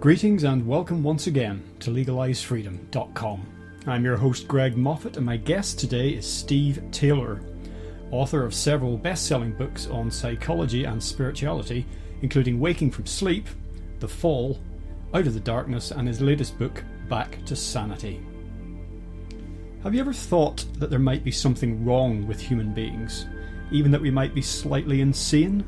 Greetings and welcome once again to legalizefreedom.com. I'm your host Greg Moffat and my guest today is Steve Taylor, author of several best-selling books on psychology and spirituality, including Waking from Sleep, The Fall, Out of the Darkness, and his latest book, Back to Sanity. Have you ever thought that there might be something wrong with human beings, even that we might be slightly insane?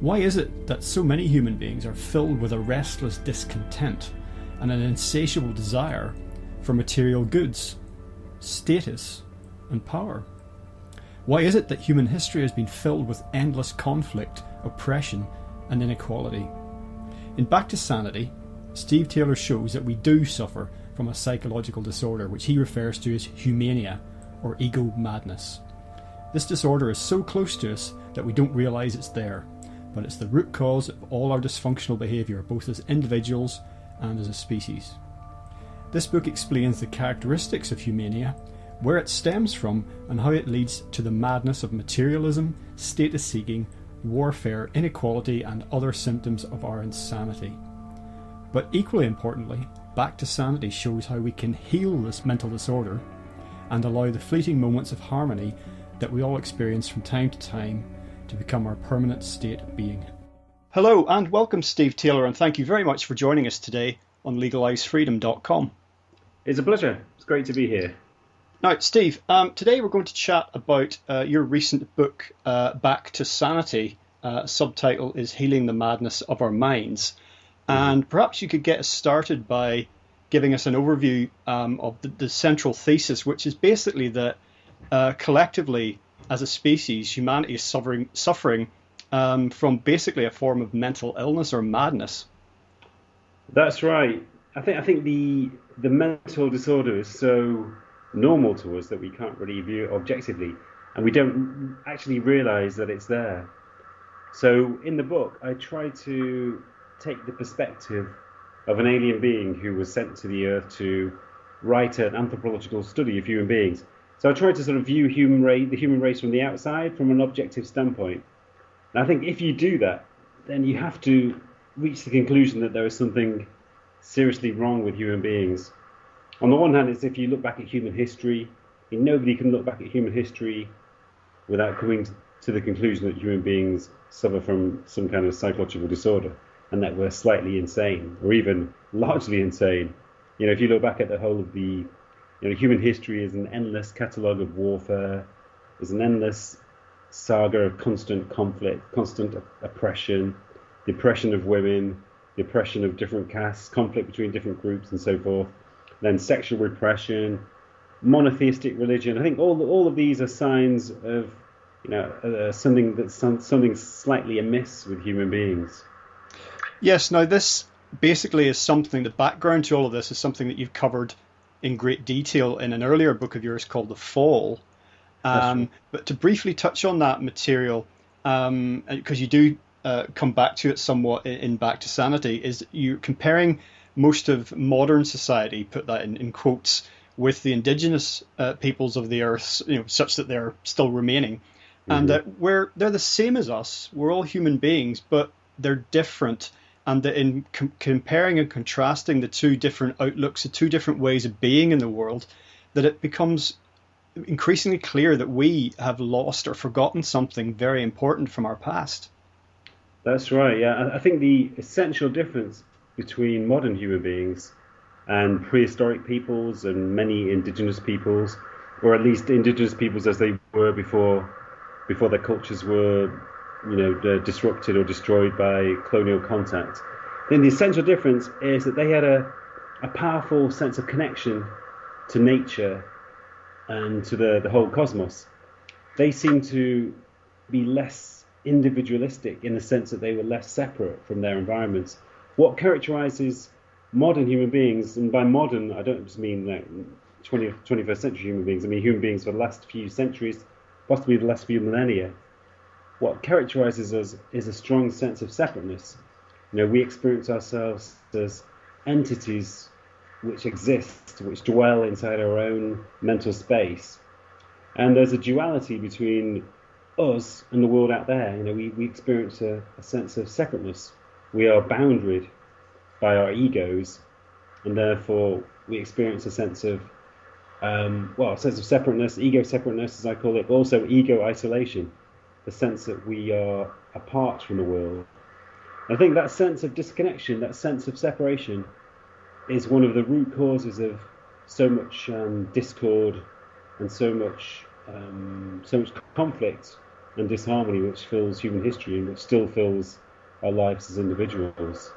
Why is it that so many human beings are filled with a restless discontent and an insatiable desire for material goods, status, and power? Why is it that human history has been filled with endless conflict, oppression, and inequality? In Back to Sanity, Steve Taylor shows that we do suffer from a psychological disorder which he refers to as humania, or ego madness. This disorder is so close to us that we don't realise it's there, but it's the root cause of all our dysfunctional behaviour, both as individuals and as a species. This book explains the characteristics of humania, where it stems from, and how it leads to the madness of materialism, status-seeking, warfare, inequality, and other symptoms of our insanity. But equally importantly, Back to Sanity shows how we can heal this mental disorder and allow the fleeting moments of harmony that we all experience from time to time to become our permanent state of being. Hello and welcome, Steve Taylor, and thank you very much for joining us today on legalizefreedom.com. It's a pleasure. It's great to be here. Now, Steve, today we're going to chat about your recent book, Back to Sanity. Subtitle is Healing the Madness of Our Minds. And perhaps you could get us started by giving us an overview of the central thesis, which is basically that collectively, as a species, humanity is suffering from basically a form of mental illness or madness. That's right. I think the mental disorder is so normal to us that we can't really view it objectively, and we don't actually realise that it's there. So in the book, I try to take the perspective of an alien being who was sent to the Earth to write an anthropological study of human beings. So I tried to sort of view the human race from the outside, from an objective standpoint. And I think if you do that, then you have to reach the conclusion that there is something seriously wrong with human beings. On the one hand, it's if you look back at human history, nobody can look back at human history without coming to the conclusion that human beings suffer from some kind of psychological disorder and that we're slightly insane or even largely insane. If you look back at the whole of the human history is an endless catalogue of warfare, is an endless saga of constant conflict, constant oppression, the oppression of women, the oppression of different castes, conflict between different groups and so forth, then sexual repression, monotheistic religion. I think all of these are signs of something slightly amiss with human beings. Yes, now this basically is something, the background to all of this is something that you've covered in great detail in an earlier book of yours called The Fall. Right. But to briefly touch on that material, because you do come back to it somewhat in Back to Sanity, is you're comparing most of modern society, put that in quotes, with the indigenous peoples of the earth, such that they're still remaining. Mm-hmm. And that they're the same as us. We're all human beings, but they're different. And that in comparing and contrasting the two different outlooks, the two different ways of being in the world, that it becomes increasingly clear that we have lost or forgotten something very important from our past. That's right, yeah. I think the essential difference between modern human beings and prehistoric peoples and many indigenous peoples, or at least indigenous peoples as they were before their cultures were disrupted or destroyed by colonial contact, then the essential difference is that they had a powerful sense of connection to nature and to the whole cosmos. They seem to be less individualistic in the sense that they were less separate from their environments. What characterizes modern human beings, and by modern I don't just mean like 21st century human beings, I mean human beings for the last few centuries, possibly the last few millennia, what characterizes us is a strong sense of separateness. We experience ourselves as entities which exist, which dwell inside our own mental space. And there's a duality between us and the world out there. We experience a sense of separateness. We are boundaried by our egos, and therefore we experience a sense of a sense of separateness, ego separateness, as I call it, but also ego isolation, the sense that we are apart from the world. I think that sense of disconnection, that sense of separation, is one of the root causes of so much discord and so much conflict and disharmony which fills human history and which still fills our lives as individuals.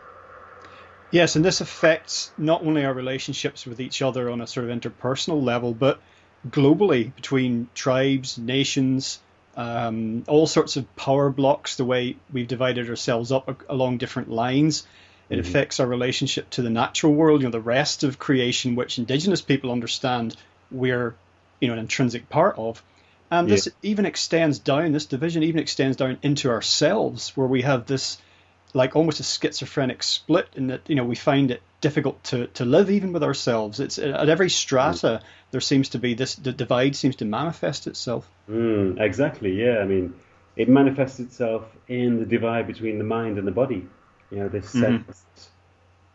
Yes, and this affects not only our relationships with each other on a sort of interpersonal level, but globally between tribes, nations, all sorts of power blocks, the way we've divided ourselves up along different lines. It affects our relationship to the natural world, the rest of creation, which indigenous people understand we're, an intrinsic part of. And this even extends down, this division even extends down into ourselves, where we have this like almost a schizophrenic split in that, we find it difficult to live even with ourselves. It's at every strata there seems to be the divide seems to manifest itself. Exactly, yeah. I mean, it manifests itself in the divide between the mind and the body. This sense,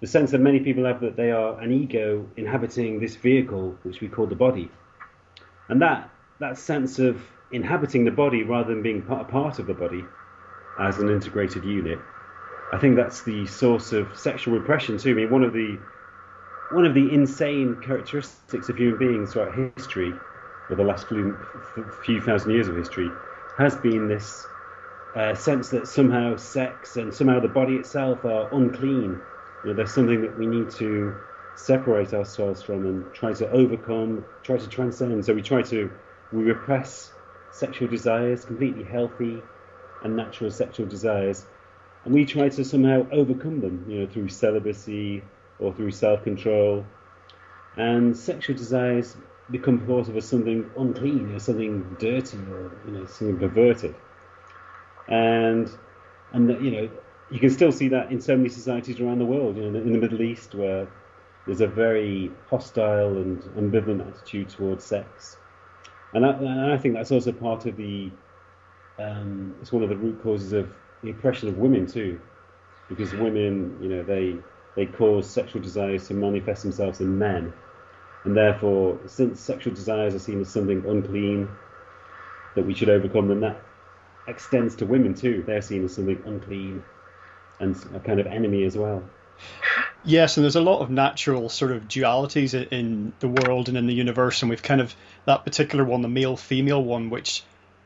the sense that many people have that they are an ego inhabiting this vehicle which we call the body, and that sense of inhabiting the body rather than being a part of the body as an integrated unit. I think that's the source of sexual repression too. I mean, one of the insane characteristics of human beings throughout history, or the last few thousand years of history, has been this sense that somehow sex and somehow the body itself are unclean. There's something that we need to separate ourselves from and try to overcome, try to transcend. So we repress sexual desires, completely healthy and natural sexual desires. And we try to somehow overcome them, through celibacy or through self-control. And sexual desires become thought of as something unclean, something dirty, or something perverted. And you can still see that in so many societies around the world. In the Middle East, where there's a very hostile and ambivalent attitude towards sex. And I think that's also part of it's one of the root causes of the oppression of women too, because women, they cause sexual desires to manifest themselves in men, and therefore, since sexual desires are seen as something unclean that we should overcome, then that extends to women too. They're seen as something unclean and a kind of enemy as well. Yes, and there's a lot of natural sort of dualities in the world and in the universe, and we've kind of that particular one, the male-female one, which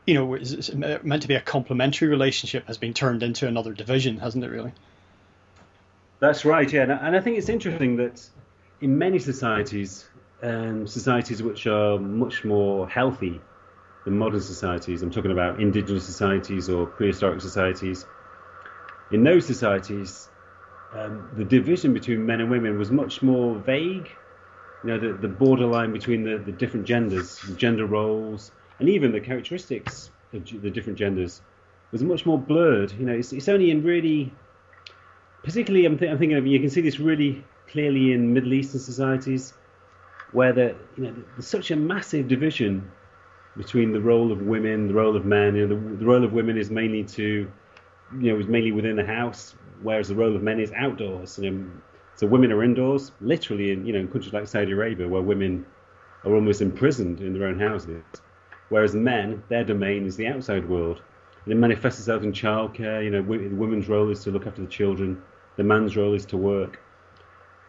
is meant to be a complementary relationship, has been turned into another division, hasn't it, really? That's right, yeah. And I think it's interesting that in many societies, societies which are much more healthy than modern societies, I'm talking about indigenous societies or prehistoric societies, in those societies, the division between men and women was much more vague. The borderline between the different genders, the gender roles, and even the characteristics of the different genders was much more blurred. It's only in really, particularly I'm thinking of, you can see this really clearly in Middle Eastern societies, where there's such a massive division between the role of women, the role of men. The role of women is mainly is mainly within the house, whereas the role of men is outdoors. So women are indoors, literally in countries like Saudi Arabia, where women are almost imprisoned in their own houses. Whereas men, their domain is the outside world. And it manifests itself in childcare. The woman's role is to look after the children. The man's role is to work.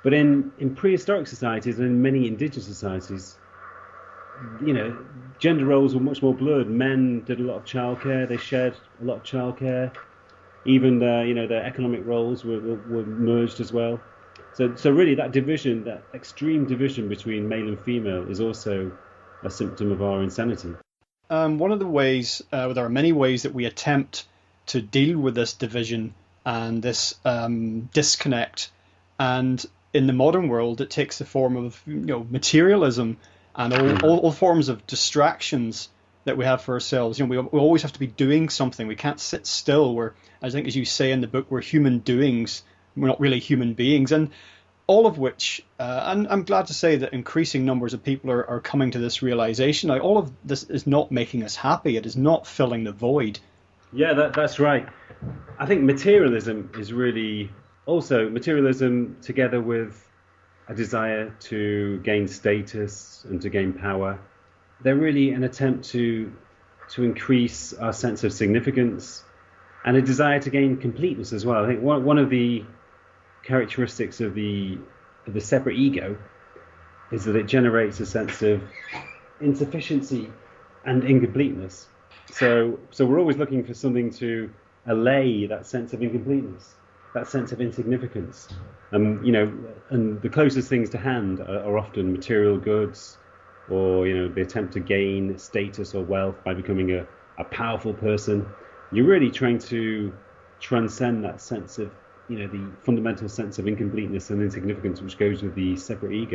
But in prehistoric societies and in many indigenous societies, gender roles were much more blurred. Men did a lot of childcare. They shared a lot of childcare. Even their economic roles were merged as well. So really that division, that extreme division between male and female, is also a symptom of our insanity. One of the ways, there are many ways that we attempt to deal with this division and this disconnect. And in the modern world, it takes the form of materialism and all forms of distractions that we have for ourselves. We always have to be doing something. We can't sit still. We're, I think, as you say in the book, we're human doings. We're not really human beings. And all of which, and I'm glad to say that increasing numbers of people are coming to this realization. Like, all of this is not making us happy. It is not filling the void. Yeah, that's right. I think materialism is really Also, materialism together with a desire to gain status and to gain power, they're really an attempt to increase our sense of significance and a desire to gain completeness as well. I think one of the characteristics of the separate ego is that it generates a sense of insufficiency and incompleteness. So we're always looking for something to allay that sense of incompleteness, that sense of insignificance. And the closest things to hand are often material goods, or the attempt to gain status or wealth by becoming a powerful person. You're really trying to transcend that sense of the fundamental sense of incompleteness and insignificance which goes with the separate ego.